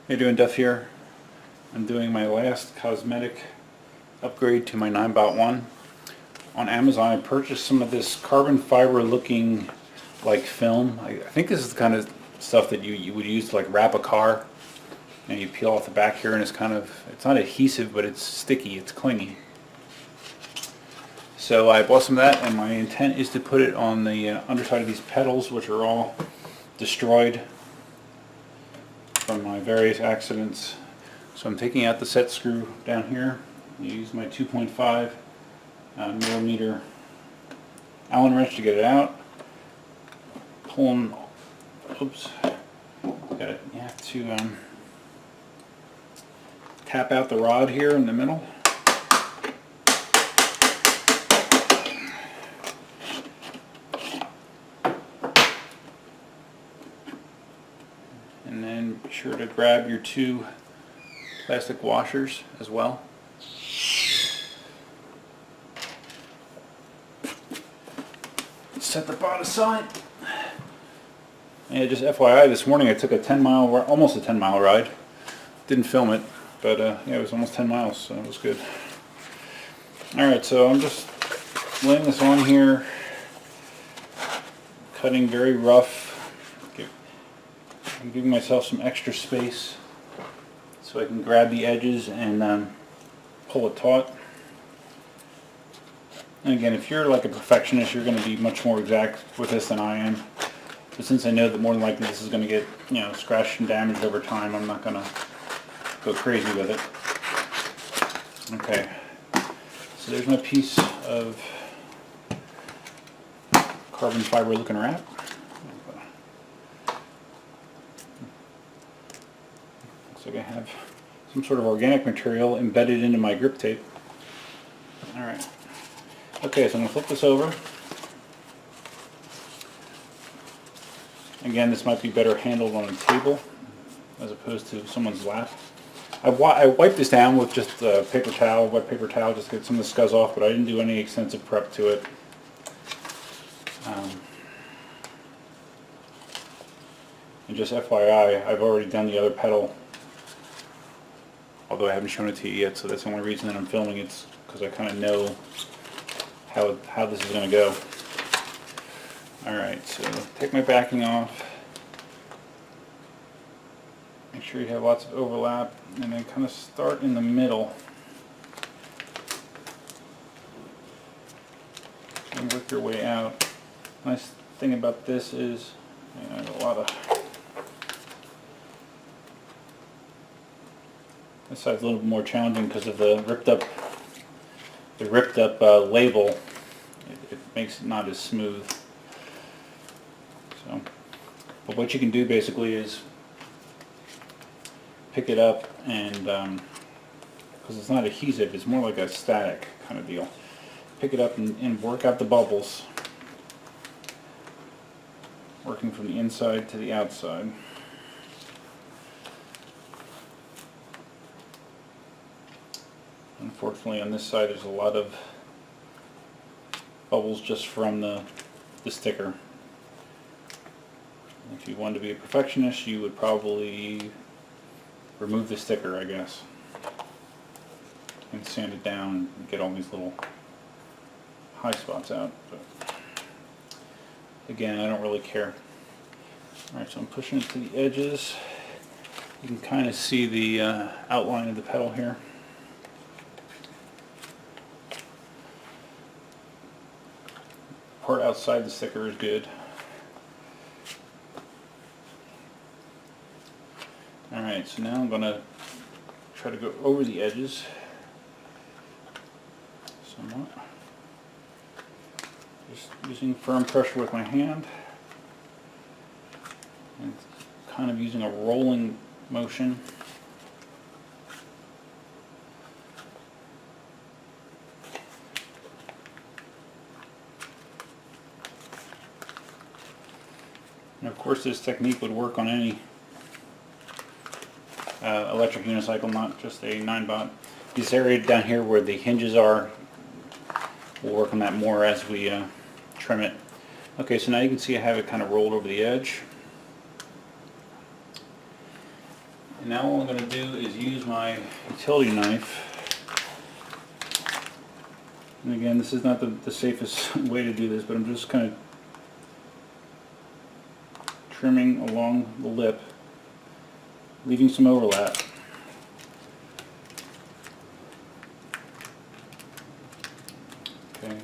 Hey, doing Duff here. I'm doing my last cosmetic upgrade to my Ninebot One. On Amazon I purchased some of this carbon fiber looking like film. I think this is the kind of stuff that you would use to like wrap a car. And you peel off the back here and it's it's not adhesive, but it's sticky, it's clingy. So I bought some of that, and my intent is to put it on the underside of these pedals, which are all destroyed from my various accidents. So I'm taking out the set screw down here. I use my 2.5 millimeter Allen wrench to get it out. Pulling, oops, you have to tap out the rod here in the middle. And then be sure to grab your two plastic washers as well. Set the bot aside. And just FYI, this morning I took almost a 10-mile ride. Didn't film it, but yeah, it was almost 10 miles, so it was good. Alright, so I'm just laying this on here, cutting very rough. I'm giving myself some extra space so I can grab the edges and pull it taut. And again, if you're like a perfectionist, you're going to be much more exact with this than I am. But since I know that more than likely this is going to get, scratched and damaged over time, I'm not going to go crazy with it. Okay, so there's my piece of carbon fiber looking wrap. Looks like I have some sort of organic material embedded into my grip tape. Alright. Okay, so I'm going to flip this over. Again, this might be better handled on a table as opposed to someone's lap. I wiped this down with just a paper towel, wet paper towel, just to get some of the scuzz off, but I didn't do any extensive prep to it. And just FYI, I've already done the other pedal, although I haven't shown it to you yet, so that's the only reason that I'm filming it, because I kind of know how this is going to go. Alright, so take my backing off, make sure you have lots of overlap, and then kind of start in the middle and work your way out. Nice thing about this is, this side's a little bit more challenging because of the ripped up label. It makes it not as smooth. So, but what you can do basically is pick it up and, because it's not adhesive, it's more like a static kind of deal. Pick it up and work out the bubbles, working from the inside to the outside. Unfortunately, on this side there's a lot of bubbles just from the sticker. If you wanted to be a perfectionist, you would probably remove the sticker, I guess, and sand it down and get all these little high spots out. But again, I don't really care. Alright, so I'm pushing it to the edges. You can kind of see the outline of the pedal here. Part outside the sticker is good. Alright, so now I'm going to try to go over the edges somewhat. Just using firm pressure with my hand and kind of using a rolling motion. And of course this technique would work on any electric unicycle, not just a Ninebot. This area down here where the hinges are, we'll work on that more as we trim it. Okay, so now you can see I have it kind of rolled over the edge. Now all I'm going to do is use my utility knife. And again, this is not the safest way to do this, but I'm just kind of trimming along the lip, leaving some overlap. Okay,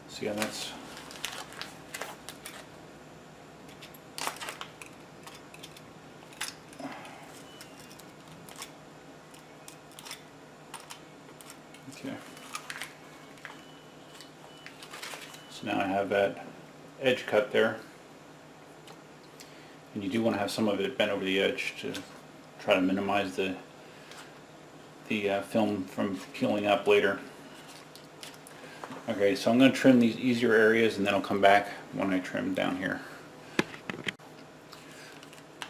see how that's... Okay. So now I have that edge cut there. And you do want to have some of it bent over the edge to try to minimize the film from peeling up later. Okay, so I'm going to trim these easier areas and then I'll come back when I trim down here.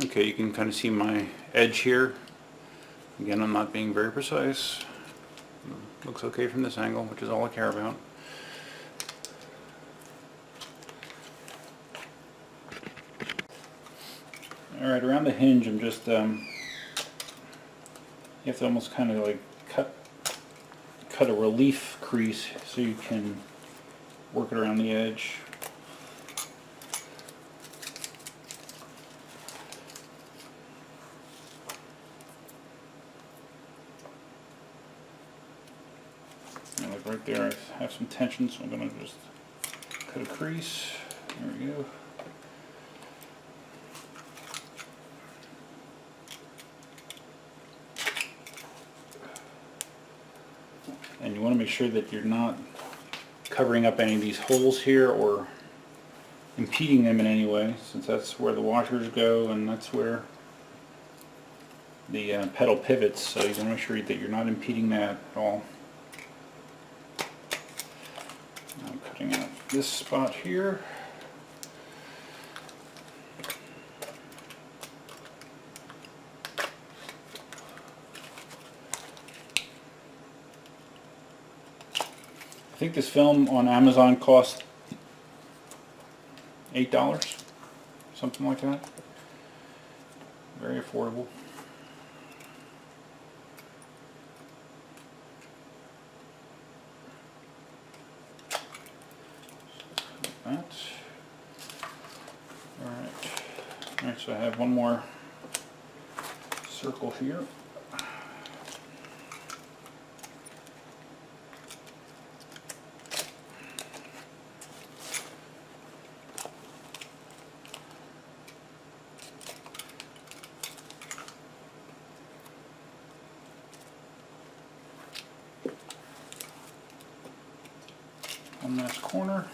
Okay, you can kind of see my edge here. Again, I'm not being very precise. Looks okay from this angle, which is all I care about. Alright, around the hinge I'm just, you have to almost kind of like cut a relief crease so you can work it around the edge. And like right there I have some tension, so I'm going to just cut a crease. There we go. And you want to make sure that you're not covering up any of these holes here or impeding them in any way, since that's where the washers go and that's where the pedal pivots, so you want to make sure that you're not impeding that at all. I'm cutting out this spot here. I think this film on Amazon cost $8, something like that. Very affordable. Like that. Alright, so I have one more circle here. One last corner.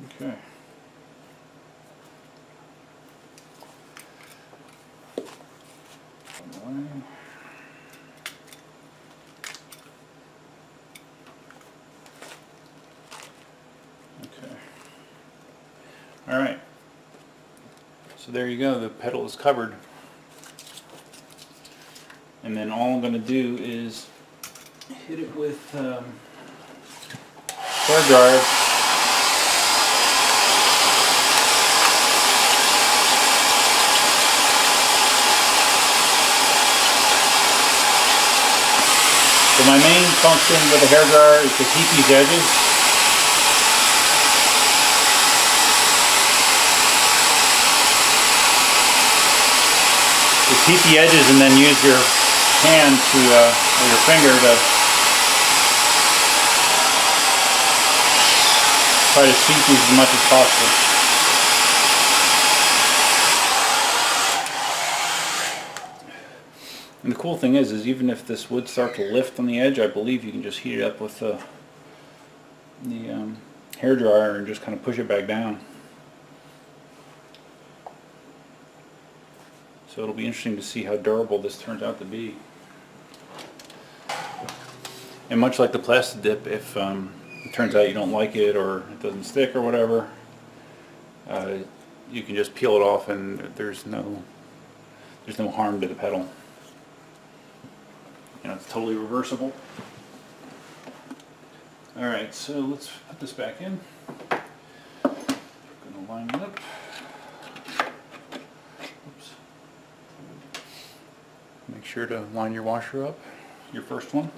Okay. Okay. All right. So there you go. The pedal is covered. And then all I'm going to do is hit it with hair dryer. So my main function with the hair dryer is to heat these edges. Just heat the edges and then use your hand to, or your finger to try to seat these as much as possible. And the cool thing is even if this would start to lift on the edge, I believe you can just heat it up with the hair dryer and just kind of push it back down. So it'll be interesting to see how durable this turns out to be. And much like the plastic dip, if it turns out you don't like it or it doesn't stick or whatever, you can just peel it off and there's no harm to the pedal. You know, it's totally reversible. Alright, so let's put this back in. I'm going to line it up. Oops. sure to line your washer up, your first one.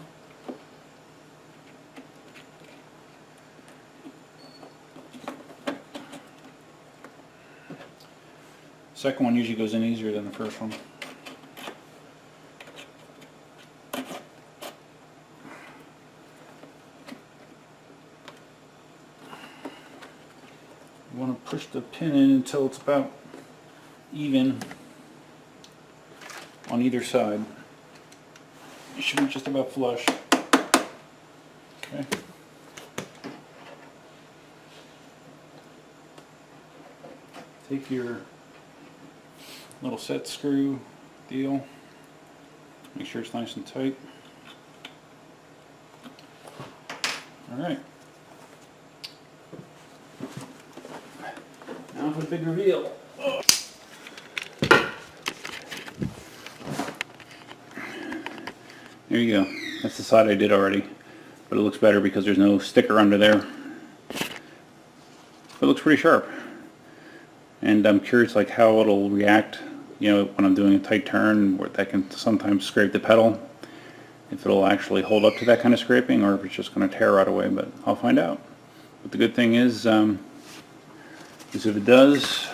Second one usually goes in easier than the first one. You want to push the pin in until it's about even on either side. It should be just about flush. Okay. Take your little set screw deal, make sure it's nice and tight. Alright. Now for the big reveal. There you go. That's the side I did already, but it looks better because there's no sticker under there. But it looks pretty sharp. And I'm curious like how it'll react, you know, when I'm doing a tight turn where that can sometimes scrape the pedal. If it'll actually hold up to that kind of scraping or if it's just going to tear right away, but I'll find out. But the good thing is if it does,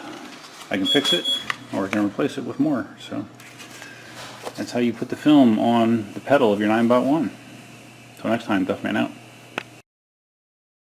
I can fix it or I can replace it with more. So that's how you put the film on the pedal of your Ninebot One. Until next time, Duffman out.